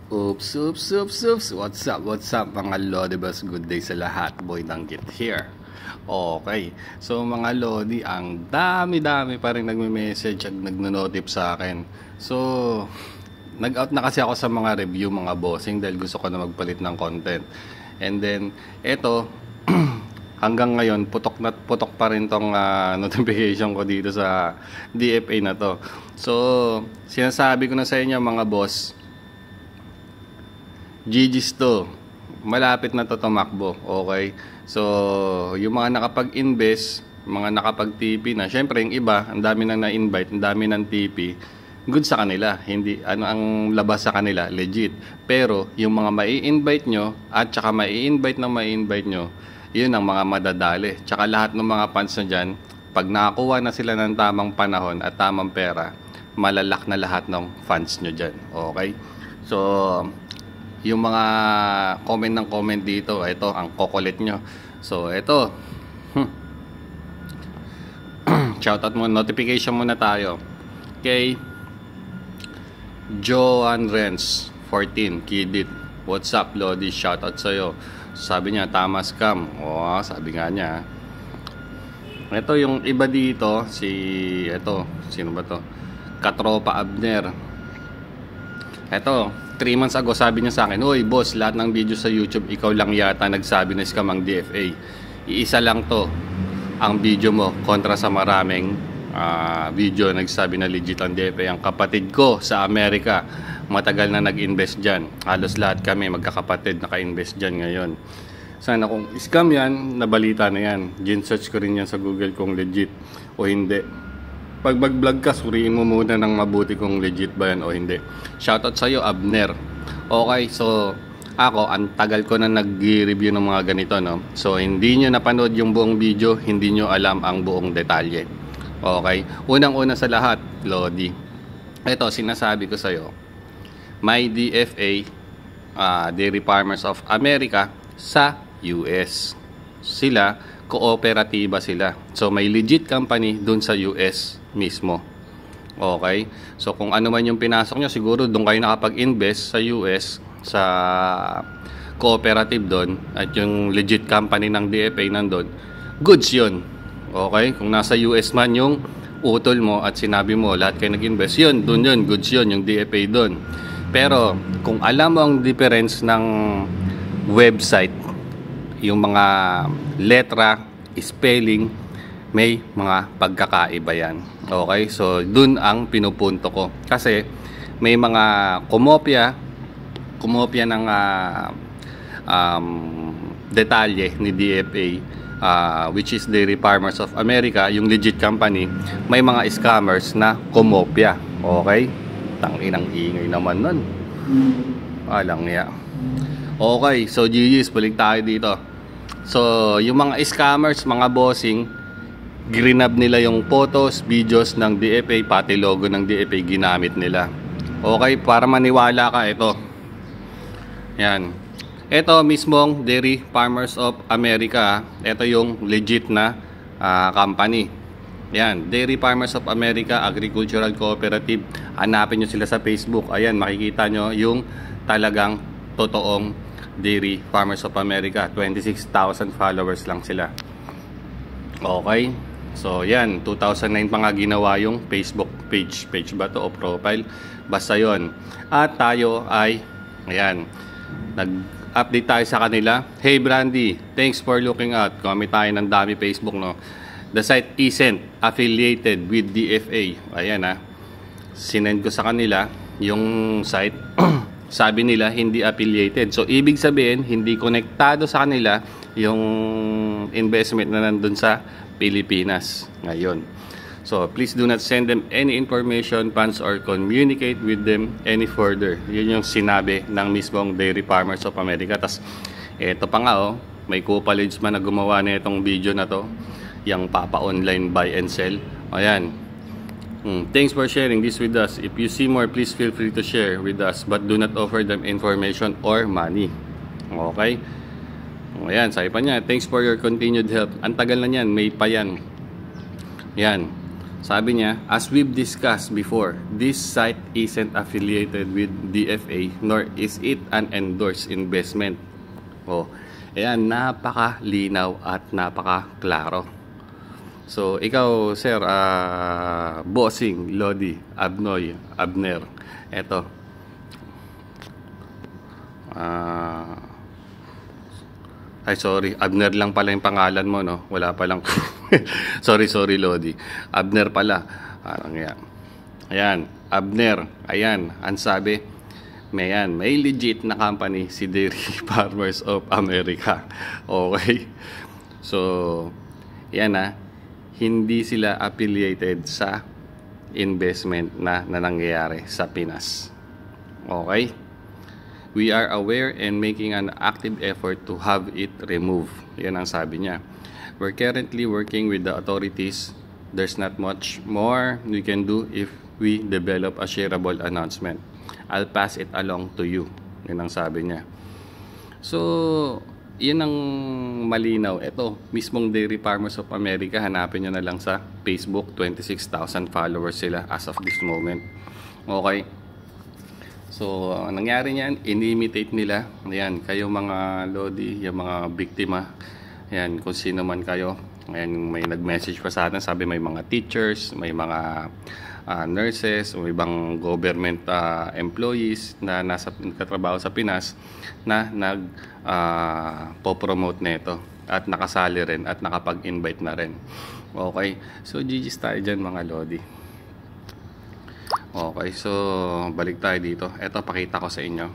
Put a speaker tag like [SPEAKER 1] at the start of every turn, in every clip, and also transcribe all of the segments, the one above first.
[SPEAKER 1] Oops, oops, oops, oops. What's up mga Lodibus? Good day sa lahat. Boy Danggit here. Okay. So mga Lodi, ang dami-dami pa rin nagme-message at nagno-notif sa akin. So, nag-out na kasi ako sa mga review mga bossing dahil gusto ko na magpalit ng content. And then, eto, hanggang ngayon, putok pa rin tong notification ko dito sa DFA na to. So, sinasabi ko na sa inyo mga boss, GG's to. Malapit na to tumakbo. Okay? So, yung mga nakapag-invest, mga nakapag-TP na, syempre yung iba, ang dami nang na-invite, ang dami ng TP, good sa kanila. Hindi, ang labas sa kanila, legit. Pero, yung mga mai-invite nyo, at saka mai-invite nyo, yun ang mga madadali. Tsaka lahat ng mga fans na dyan, pag nakakuha na sila ng tamang panahon at tamang pera, malalak na lahat ng fans nyo dyan. Okay? So, yung mga comment dito, ito ang kokolit nyo. So ito, shoutout mo, notification muna tayo kay Joan Renz 14 Kidit. What's up Lodi, shoutout sa'yo. Sabi niya tama scam. Oh, sabi nga niya. Ito yung iba dito, sino ba to? Katropa Abner. Ito, 3 months ago sabi niya sa akin, "Hoy boss, lahat ng video sa YouTube ikaw lang yata nagsabi na scam ang DFA. Iisa lang to ang video mo kontra sa maraming video nagsabi na legit ang DFA. Ang kapatid ko sa Amerika, matagal na nag-invest dyan. Halos lahat kami magkakapatid naka-invest dyan ngayon. Sana kung scam yan, nabalita na yan. Gin-search ko rin yan sa Google kung legit o hindi. Pag mag-vlog ka, suriin mo muna ng mabuti kung legit ba yan o hindi." Shoutout sa'yo, Abner. Okay, so ako, ang tagal ko na nag-review ng mga ganito, no? So, hindi nyo napanood yung buong video, hindi nyo alam ang buong detalye. Okay? Unang-una sa lahat, Lodi. Ito, sinasabi ko sa'yo, may DFA, Dairy Farmers of America, sa US. Sila, kooperatiba sila. So, may legit company dun sa US mismo. Okay? So, kung ano man yung pinasok nyo, siguro doon kayo nakapag-invest sa US, sa cooperative doon, at yung legit company ng DFA nandun, goods yun. Okay? Kung nasa US man yung utol mo at sinabi mo, lahat kayo nag-invest, yun, doon yun, goods yun, yung DFA doon. Pero, kung alam mo ang difference ng website, yung mga letra, spelling, may mga pagkakaiba yan. Okay? So, dun ang pinupunto ko. Kasi, may mga kumopya ng detalye ni DFA, which is Dairy Farmers of America, yung legit company, may mga scammers na kumopya. Okay? Tanginang ingay naman nun. Alang niya. Okay, so GG's, balik tayo dito. So, yung mga scammers, mga bossing, grinab nila yung photos, videos ng DFA, pati logo ng DFA ginamit nila. Okay, para maniwala ka, ito. Yan. Ito mismong Dairy Farmers of America. Ito yung legit na company. Yan, Dairy Farmers of America Agricultural Cooperative. Hanapin nyo sila sa Facebook. Ayan, makikita nyo yung talagang totoong Dairy Farmers of America. 26,000 followers lang sila. Okay. So yan, 2009 pa nga ginawa yung Facebook page ba to o profile, basta yon. At tayo ay, ayan, nag-update tayo sa kanila. "Hey Brandy, thanks for looking out." Comment tayo ng dami Facebook, no? "The site isn't affiliated with DFA." Ayan sinend ko sa kanila yung site. Sabi nila hindi affiliated. So ibig sabihin hindi konektado sa kanila yung investment na nandun sa Pilipinas ngayon. So please do not send them any information, funds, or communicate with them any further. Yun yung sinabi ng mismong Dairy Farmers of America. Tas eto pa nga, may co-college man na gumawa na itong video na to, yung Papa Online Buy and Sell. Ayan. "Thanks for sharing this with us. If you see more, please feel free to share with us, but do not offer them information or money." Okay? Ayan, sabi pa niya, "Thanks for your continued help." Ang tagal na niyan, May pa yan. Yan. Sabi niya, as we've discussed before, this site isn't affiliated with DFA nor is it an endorsed investment. Oh, ayan, napakalinaw at napakaklaro. So, ikaw, sir, Bossing, Lodi, Abnoy, Abner, eto. Ay, sorry, Abner lang pala yung pangalan mo, no? Wala palang... sorry, Lodi. Abner pala. Parang yan. Ayan, Abner. Ayan, ang sabi, may legit na company, si Dairy Farmers of America. Okay? So, yan hindi sila affiliated sa investment na nangyayari sa Pinas. Okay? We are aware and making an active effort to have it removed. Yan ang sabi niya. We're currently working with the authorities. There's not much more we can do if we develop a shareable announcement. I'll pass it along to you. Yan ang sabi niya. So, yan ang malinaw. Ito, mismong Dairy Farmers of America, hanapin nyo na lang sa Facebook. 26,000 followers sila as of this moment. Okay? So, nangyari niyan, in-imitate nila. Ayan, kayo mga Lodi, yung mga biktima. Ayan, kung sino man kayo. Ayan, may nag-message pa sa atin. Sabi may mga teachers, may mga nurses, may ibang government employees na nasa katrabaho sa Pinas na po-promote nito at nakasali rin at nakapag-invite na rin. Okay, so GG's tayo dyan mga Lodi. Okay, so balik tayo dito. Ito, pakita ko sa inyo.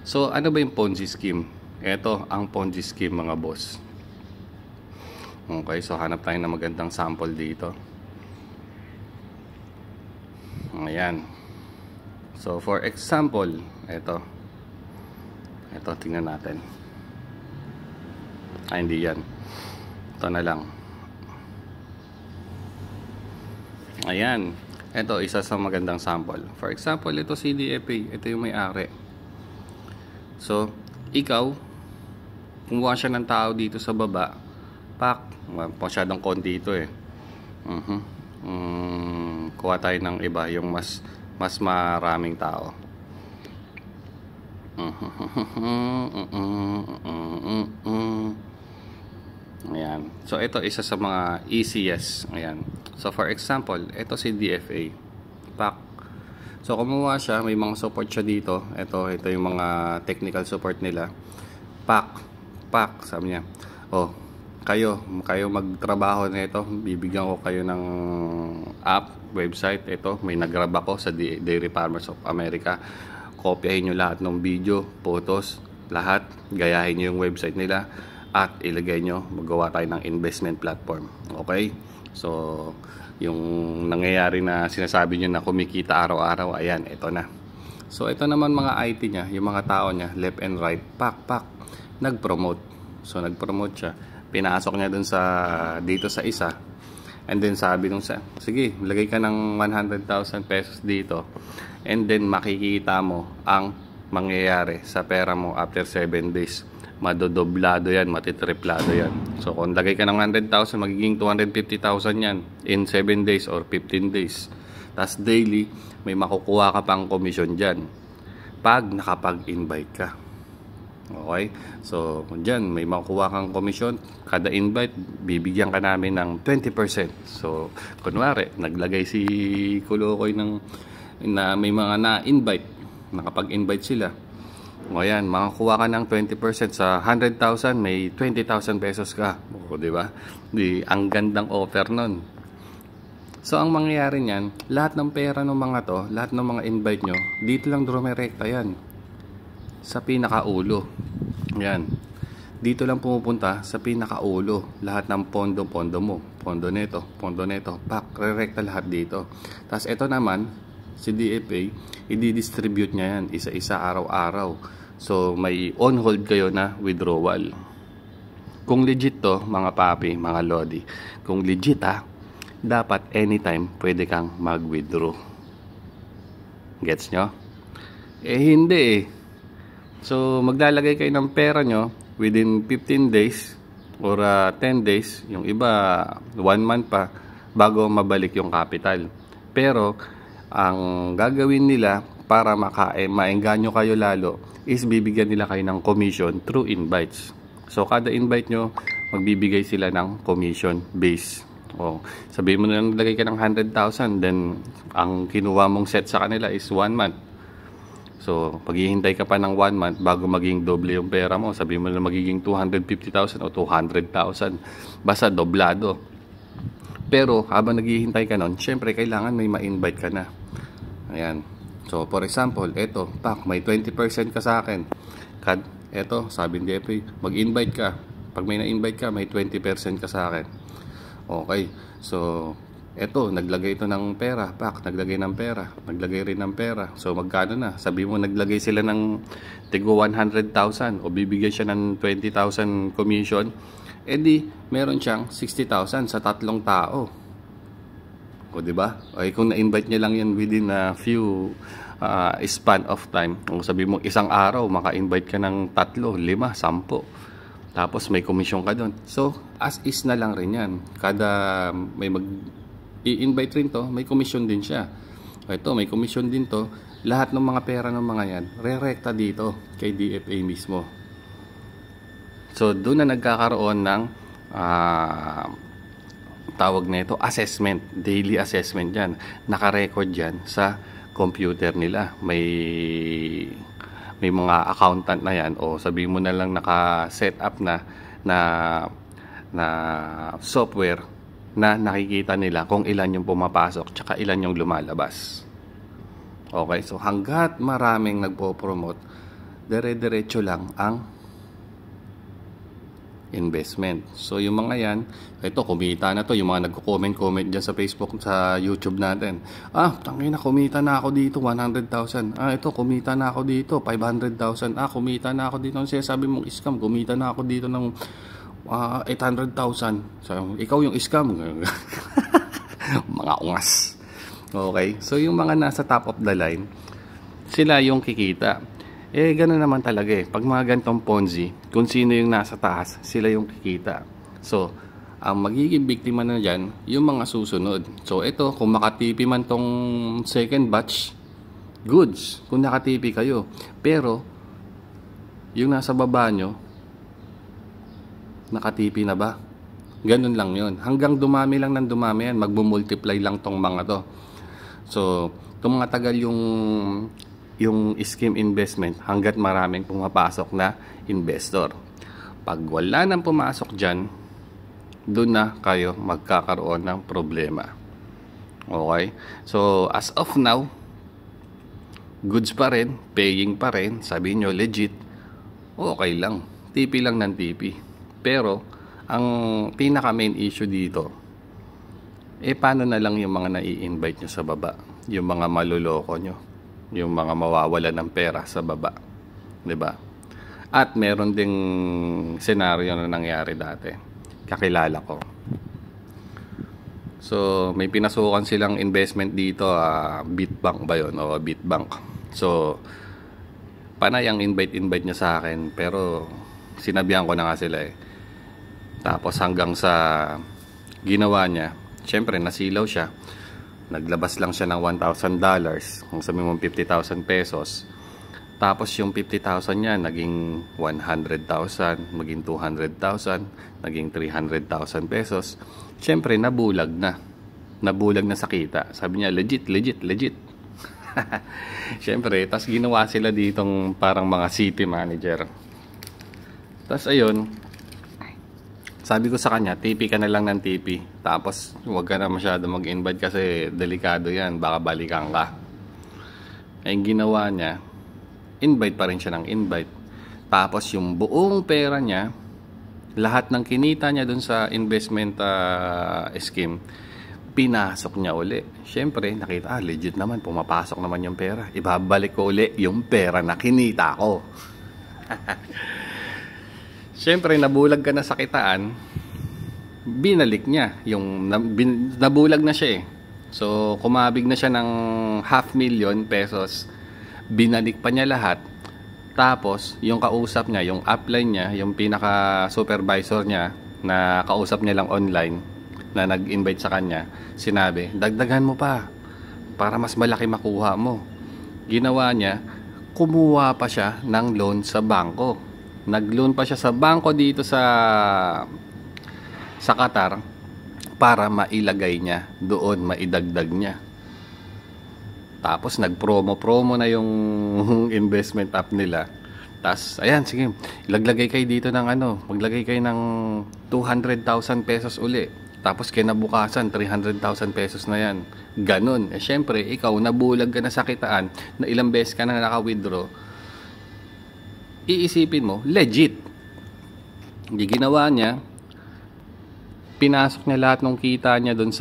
[SPEAKER 1] So, ano ba yung Ponzi scheme? Ito ang Ponzi scheme mga boss. Okay, so hanap tayo ng magandang sample dito. Ayan. So, for example, ito, tingnan natin. Hindi yan. Ito na lang. Ayan. Ito, isa sa magandang sample. For example, ito si DFA. Ito yung may-ari. So, ikaw, kumuha siya ng tao dito sa baba. Masyadong konti ito eh. Kuha tayo ng iba, yung mas maraming tao. Ayan. So, ito isa sa mga easiest. Ayan. So, for example, ito si DFA. So, kumuha siya. May mga support siya dito. Ito yung mga technical support nila. Sabi niya. Oh, kayo magtrabaho na ito. Bibigyan ko kayo ng app, website. Ito, may nag-grab ako sa Dairy Farmers of America. Kopyahin nyo lahat ng video, photos, lahat. Gayahin nyo yung website nila. At ilagay nyo, magawa tayo ng investment platform. Okay? So, yung nangyayari na sinasabi nyo na kumikita araw-araw, ayan, ito na. So, ito naman mga IT niya, yung mga tao niya, left and right, nag-promote. So, nag-promote siya. Pinasok niya dun dito sa isa. And then, sabi nung sige, lagay ka ng 100,000 pesos dito. And then, makikita mo ang mangyayari sa pera mo after 7 days. Madodoblado yan, matitriplado yan. So, kung lagay ka ng 100,000, magiging 250,000 yan in 7 days or 15 days. Tapos daily, may makukuha ka pang commission dyan pag nakapag-invite ka. Okay? So, dyan, may makukuha kang commission. Kada invite, bibigyan ka namin ng 20%. So, kunwari, naglagay si Kulokoy na may mga na-invite. Nakapag-invite sila. O yan, makakuha ka ng 20% sa 100,000, may 20,000 pesos ka. O, di ba? Ang gandang offer nun. So, ang mangyayari niyan, lahat ng pera ng mga to, lahat ng mga invite nyo, dito lang dumirekta yan. Sa pinakaulo. Yan. Dito lang pumupunta sa pinakaulo. Lahat ng pondo mo. Pondo neto. Re-rekta lahat dito. Tapos, ito naman, si DFA, i-distribute niya yan isa-isa araw-araw. So, may on-hold kayo na withdrawal. Kung legit to, mga papi, mga lodi, kung legit dapat anytime pwede kang mag-withdraw. Gets nyo? Hindi. So, maglalagay kayo ng pera nyo within 15 days or 10 days. Yung iba, 1 month pa. bago mabalik yung capital. Pero ang gagawin nila para maengganyo kayo lalo is bibigyan nila kayo ng commission through invites. So kada invite nyo, magbibigay sila ng commission base. O, sabihin mo na naglagay ka ng 100,000, then ang kinuha mong set sa kanila is 1 month. So, paghihintay ka pa ng 1 month bago maging doble yung pera mo. Sabihin mo na magiging 250,000 o 200,000. Basta doblado. Pero, habang naghihintay ka nun, syempre, kailangan may ma-invite ka na. Ayan. So, for example, eto, pak, may 20% ka sa akin. Eto, sabi ni Jeffrey, mag-invite ka. Pag may na-invite ka, may 20% ka sa akin. Okay. So, eto, naglagay ito ng pera. Pak, naglagay ng pera. Naglagay rin ng pera. So, magkano na? Sabi mo, naglagay sila ng tigo 100,000 o bibigyan siya ng 20,000 commission. E di, meron siyang 60,000 sa 3 tao. O, diba? O, kung na-invite niya lang yan within a few span of time. Kung sabi mo, isang araw, maka-invite ka ng 3, 5, 10. Tapos may commission ka doon. So, as is na lang rin yan. Kada may i-invite rin to, may commission din siya. Ito, may commission din to. Lahat ng mga pera ng mga yan, re-rekta dito kay DFA mismo. So, doon na nagkakaroon ng tawag na ito, assessment. Daily assessment yan. Naka-record yan sa computer nila. May mga accountant na yan o sabihin mo na lang naka-set up na software na nakikita nila kung ilan yung pumapasok tsaka ilan yung lumalabas. Okay, so hanggat maraming nagpo-promote, dire-diretso lang ang investment. So yung mga yan, ito kumita na to, yung mga nagko-comment dyan sa Facebook, sa YouTube natin. Tangina, kumita na ako dito 100,000. Ito kumita na ako dito 500,000. Kumita na ako dito. Kasi sabi mong scam, kumita na ako dito ng 800,000. So, ikaw yung scam. Mga ungas. Okay, so yung mga nasa top of the line, sila yung kikita. Gano'n naman talaga eh. Pag mga gantong Ponzi, kung sino yung nasa taas, sila yung kikita. So, ang magiging biktima na dyan, yung mga susunod. So, ito, kung makatipi man tong second batch, goods, kung nakatipi kayo. Pero, yung nasa baba nyo, nakatipi na ba? Ganun lang yon. Hanggang dumami lang ng dumami yan, magmumultiply lang tong mga to. So, kung mga tagal yung scheme investment hanggat maraming pumapasok na investor. Pag wala nang pumasok dyan, doon na kayo magkakaroon ng problema. Okay? So, as of now, goods pa rin, paying pa rin, sabihin nyo legit, okay lang. TP lang ng TP. Pero, ang pinaka main issue dito, paano na lang yung mga nai-invite nyo sa baba? Yung mga maluloko nyo? Yung mga mawawala ng pera sa baba, 'di ba? At meron ding senaryo na nangyari dati. Kakilala ko. So, may pinasukan silang investment dito, Bitbank ba 'yon o Bitbank. So, panay ang invite niya sa akin, pero sinabihan ko na nga sila eh. Tapos hanggang sa ginawa niya, syempre nasilaw siya. Naglabas lang siya ng $1,000, kung sabi mo 50,000 pesos. Tapos yung 50,000 niya, naging 100,000, maging 200,000, naging 300,000 pesos. Siyempre, nabulag na. Nabulag na sa kita. Sabi niya, legit. Siyempre, tas ginawa sila ditong parang mga city manager. Tas ayun, sabi ko sa kanya, TP ka na lang ng TP. Tapos, huwag ka na masyado mag-invite kasi delikado yan. Baka balikan ka. Ang ginawa niya, invite pa rin siya ng invite. Tapos, yung buong pera niya, lahat ng kinita niya dun sa investment scheme, pinasok niya uli. Siyempre, nakita, legit naman, pumapasok naman yung pera. Ibabalik ko uli yung pera na kinita ko. Siyempre, nabulag ka na sa kitaan, binalik niya. Nabulag na siya eh. So, kumabig na siya ng 500,000 pesos. Binalik pa niya lahat. Tapos, yung kausap niya, yung upline niya, yung pinaka-supervisor niya, na kausap niya lang online, na nag-invite sa kanya, sinabi, dagdagan mo pa para mas malaki makuha mo. Ginawa niya, kumuha pa siya ng loan sa bangko. Nag-loan pa siya sa bangko dito sa Qatar para mailagay niya doon, maidagdag niya. Tapos nag-promo na yung investment app nila. Tapos, ayan, sige, ilaglagay kayo dito ng maglagay kayo ng 200,000 pesos uli. Tapos kinabukasan, 300,000 pesos na yan. Ganon. Syempre, ikaw, nabulag ka na sa kitaan, na ilang beses ka na naka-withdraw, iisipin mo, legit. Hindi ginawa niya, pinasok niya lahat ng kita niya doon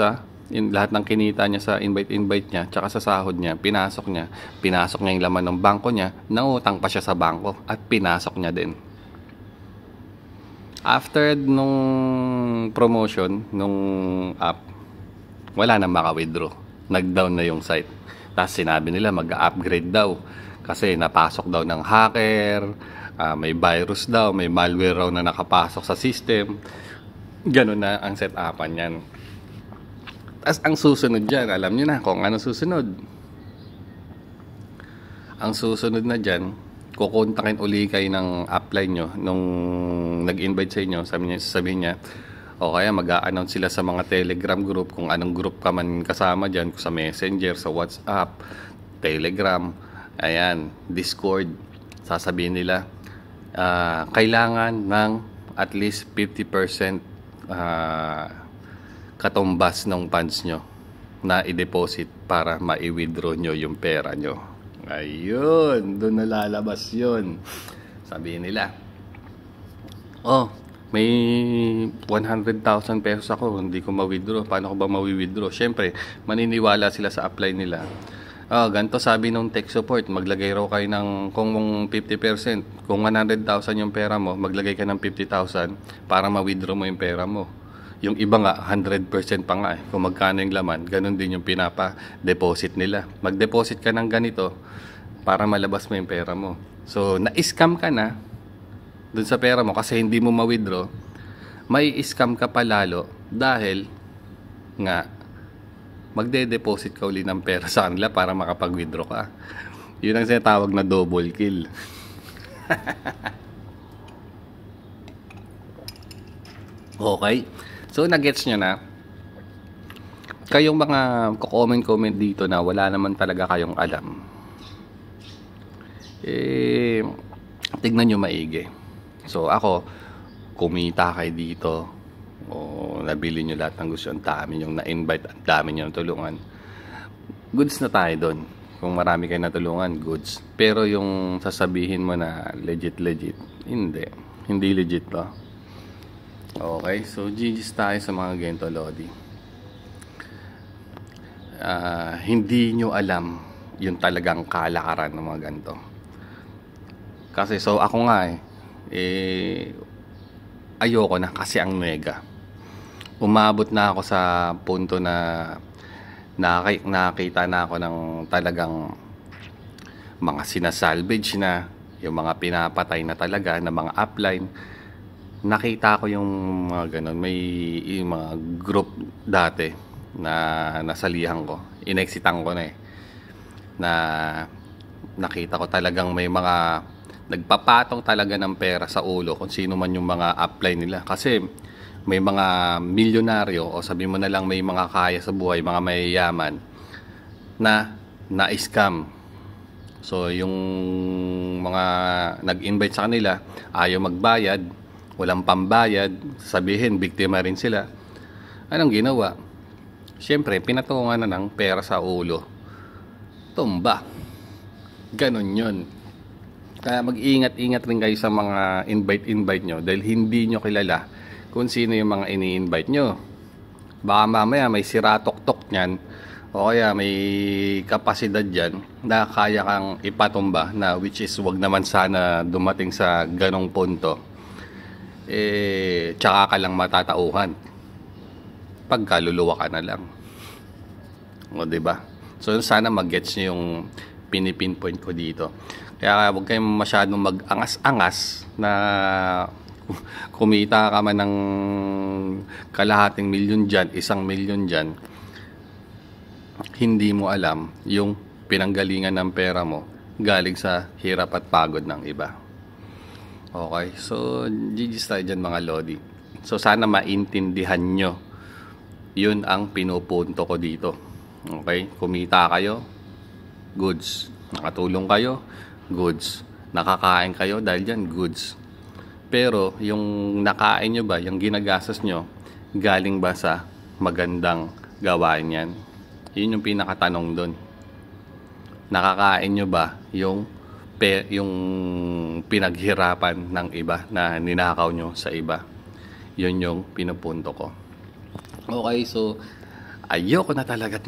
[SPEAKER 1] lahat ng kinita niya sa invite niya, tsaka sa sahod niya, pinasok niya yung laman ng bangko niya, nautang pa siya sa bangko, at pinasok niya din. After nung promotion, nung app, wala na maka-withdraw. Nag-down na yung site. Tapos sinabi nila mag-upgrade daw. Kasi napasok daw ng hacker, may virus daw, may malware raw na nakapasok sa system. Ganun na ang set-upan yan. Tapos ang susunod dyan, alam nyo na kung ano susunod. Ang susunod na dyan, kukontakin uli kayo ng upline nyo nung nag-invite sa inyo. Sabihin niya, o kaya mag-a-announce sila sa mga Telegram group, kung anong group ka man kasama dyan, sa Messenger, sa WhatsApp, Telegram, ayan, Discord. Sasabihin nila, kailangan ng at least 50% katumbas ng funds nyo na i-deposit para ma-withdraw nyo yung pera nyo. Ayun, doon nalalabas yun. Sabihin nila, may 100,000 pesos ako, hindi ko ma-withdraw. Paano ko ba ma-withdraw? Siyempre, maniniwala sila sa apply nila. Ganito sabi nung tech support, maglagay raw kayo ng, kung 50%, kung 100,000 yung pera mo, maglagay ka ng 50,000 para ma-withdraw mo yung pera mo. Yung iba nga, 100% pa nga kung magkano yung laman, ganun din yung pinapa-deposit nila. Mag-deposit ka ng ganito para malabas mo yung pera mo. So, na-scam ka na dun sa pera mo kasi hindi mo ma-withdraw, may scam ka pa lalo dahil nga magde-deposit ka uli ng pera sa kanila para makapag-withdraw ka. Yun ang sinatawag na double kill. Okay? So, nagets nyo na. Kayong mga comment dito na wala naman talaga kayong alam. Tignan nyo maigi. So, ako, kumita kayo dito. O nabili nyo lahat ng gusto. Ang dami nyo na-invite. Ang dami nyo tulungan. Goods na tayo doon. Kung marami kayo natulungan, goods. Pero yung sasabihin mo na legit, hindi. Hindi legit to. Okay, so GG's tayo sa mga ganito, Lodi. Hindi nyo alam yung talagang kalakaran ng mga ganito. Kasi so ako nga ayoko na kasi ang mega. Umabot na ako sa punto na nakita na ako ng talagang mga sinasalvage na, yung mga pinapatay na talaga na mga upline. Nakita ko yung mga ganun. May yung mga group dati na nasalihan ko. Inexitan ko na na nakita ko talagang may mga nagpapatong talaga ng pera sa ulo kung sino man yung mga upline nila. Kasi may mga milyonaryo o sabi mo na lang may mga kaya sa buhay, mga mayayaman na na-scam. So yung mga nag-invite sa kanila ayaw magbayad, walang pambayad, sabihin biktima rin sila. Anong ginawa? Siyempre, pinatungan na ng pera sa ulo. Tumba. Ganon yun. Kaya mag-ingat-ingat rin kayo sa mga invite nyo dahil hindi nyo kilala kung sino yung mga ini-invite nyo. Baka mamaya may siratok-tok nyan o kaya may kapasidad dyan na kaya kang ipatumba na which is wag naman sana dumating sa ganong punto. Tsaka ka lang matatauhan pagkaluluwa ka na lang. O diba? So sana mag-gets nyo yung pinipinpoint ko dito. Kaya huwag kayong masyadong mag-angas-angas na kumita ka man ng kalahating milyon dyan, 1,000,000 dyan, hindi mo alam yung pinanggalingan ng pera mo galing sa hirap at pagod ng iba. Okay, so GG's tayo dyan mga Lodi. So sana maintindihan nyo, yun ang pinupunto ko dito. Okay, kumita kayo, goods. Nakatulong kayo, goods. Nakakain kayo dahil dyan, goods. Pero yung nakain nyo ba, yung ginagastos nyo, galing ba sa magandang gawain yan? Yun yung pinakatanong doon. Nakakain nyo ba yung pinaghirapan ng iba na ninakaw nyo sa iba? Yun yung pinupunto ko. Okay, so ayoko na talaga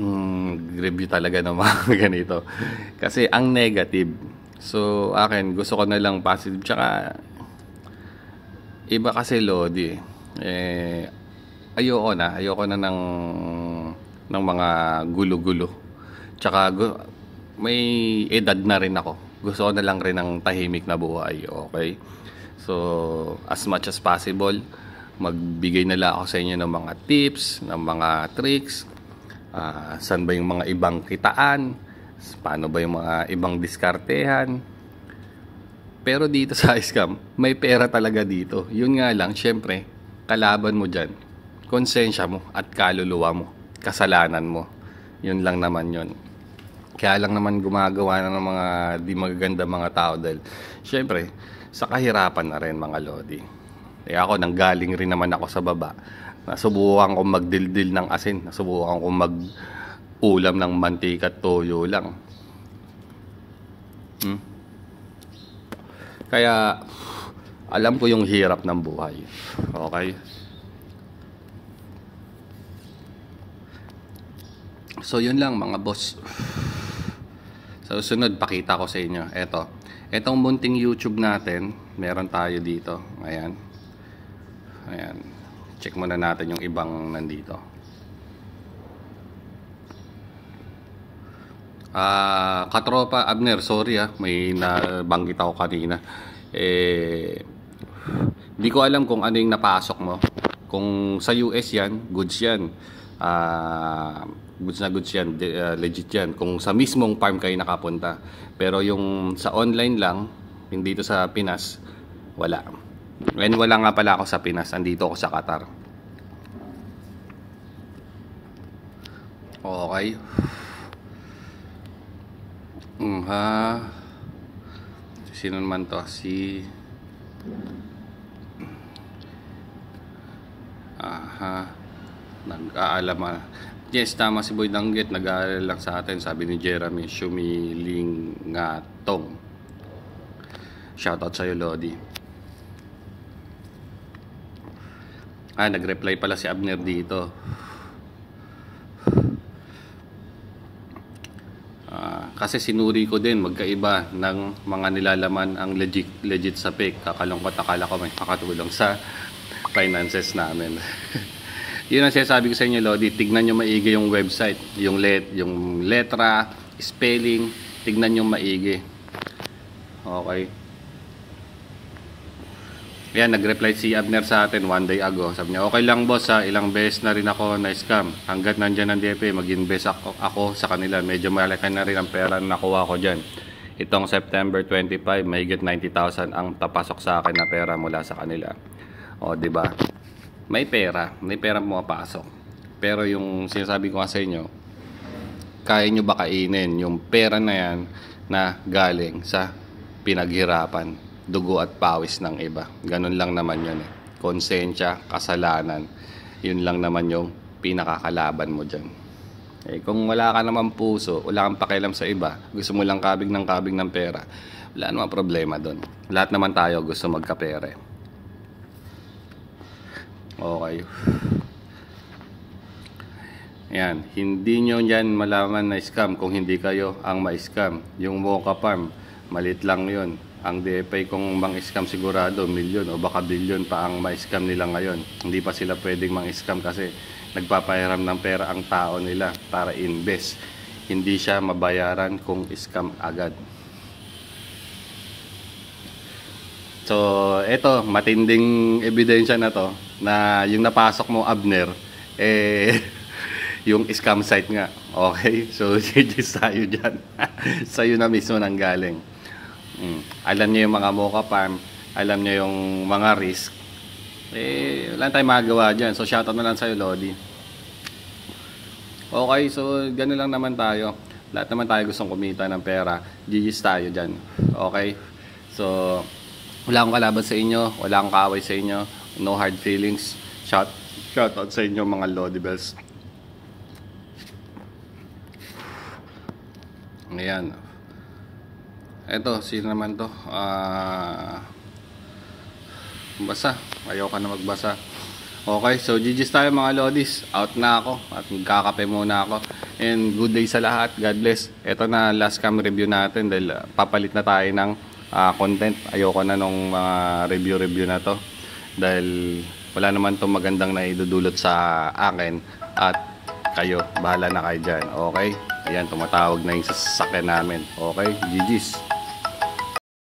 [SPEAKER 1] review talaga ng mga ganito. Kasi ang negative. So akin, gusto ko na lang positive. Tsaka iba kasi Lodi. Ayoko na ng mga gulo-gulo. Tsaka may edad na rin ako. Gusto ko na lang rin ng tahimik na buhay. Okay? So as much as possible, magbigay na lang ako sa inyo ng mga tips, ng mga tricks, saan ba yung mga ibang kitaan, paano ba yung mga ibang diskartehan. Pero dito sa scam, may pera talaga dito. Yun nga lang, syempre, kalaban mo dyan, konsensya mo at kaluluwa mo, kasalanan mo. Yun lang naman yun. Kaya lang naman gumagawa na ng mga di magaganda mga tao dahil syempre, sa kahirapan na rin mga Lodi. Ako, nanggaling rin naman ako sa baba. Nasubukan kong magdildil ng asin. Nasubukan kong mag-ulam ng mantika at toyo lang. Kaya, alam ko yung hirap ng buhay. Okay? So, yun lang mga boss. Sa susunod, pakita ko sa inyo. Etong munting YouTube natin, meron tayo dito. Ayan. Ayan. Check muna natin yung ibang nandito. Katropa Abner, sorry may nabanggit ako kanina. Di ko alam kung ano yung napasok mo. Kung sa US yan, goods yan. Goods na goods yan, legit yan. Kung sa mismong farm kayo nakapunta. Pero yung sa online lang, hindi dito sa Pinas, wala. And wala nga pala ako sa Pinas, andito ako sa Qatar. Okay. Sino naman to? Nag-aalam Yes, tama si Boy Danggit. Nag-aalala lang sa atin, sabi ni Jeremy Shumilingatong. Shoutout sa'yo, Lodi. Nag-reply pala si Abner dito. Kasi sinuri ko din, magkaiba ng mga nilalaman ang legit sa fake. Kakalungkot, akala ko may makatulong sa finances namin. Yun ang sinasabi ko sa inyo, Lodi. Tignan nyo maigi yung website. Yung letra, spelling, tignan nyo maigi. Okay. Yan, nag-reply si Abner sa atin one day ago. Sabi niya, okay lang boss ilang beses na rin ako na-scam. Hanggat nandyan ang DFA, mag-invest ako sa kanila. Medyo malaki na rin ang pera na nakuha ko dyan. Itong September 25, mahigit 90,000 ang tapasok sa akin na pera mula sa kanila. O, diba? May pera pumapasok. Pero yung sinasabi ko sa inyo, kaya nyo ba kainin yung pera na yan na galing sa pinaghirapan, dugo at pawis ng iba? Ganun lang naman yun Konsensya, kasalanan, yun lang naman yung pinakakalaban mo dyan. Kung wala ka naman puso, wala kang pakialam sa iba, gusto mo lang kabig ng pera, wala naman problema doon. Lahat naman tayo gusto magkapere. Okay. Yan, hindi nyo yan malaman na scam kung hindi kayo ang ma-scam. Yung Mocha Farm, malit lang yun. Ang DFA kung mang-scam sigurado, milyon o baka bilyon pa ang ma-scam nila ngayon. Hindi pa sila pwedeng mang-scam kasi nagpapahiram ng pera ang tao nila para invest. Hindi siya mabayaran kung scam agad. So, eto, matinding ebidensya na to na yung napasok mo, Abner, eh, yung scam site nga. Okay? So, GG's tayo dyan. Sa'yo na mismo nang galing. Alam niyo yung mga mocha farm, alam niyo yung mga risk. Eh, wala tayong magagawa dyan. So, shoutout na lang sa'yo, Lodi. Okay, so gano'n lang naman tayo. Lahat naman tayo gustong kumita ng pera. GG's tayo dyan. Okay? So, wala akong kalaban sa inyo. Wala akong kaaway sa inyo. No hard feelings. Shoutout sa inyo mga Lodi Bells. Ayan. Eto, sino naman to? Basa. Ayaw ka na magbasa. Okay, so GG's tayo mga Lodis. Out na ako at magkakape muna ako. And good day sa lahat. God bless. Ito na last cam review natin dahil papalit na tayo ng content. Ayoko na nung mga review na to dahil wala naman itong magandang na idudulot sa akin at kayo, bahala na kayo dyan. Okay? Ayan, tumatawag na yung sasakyan namin. Okay? GG's.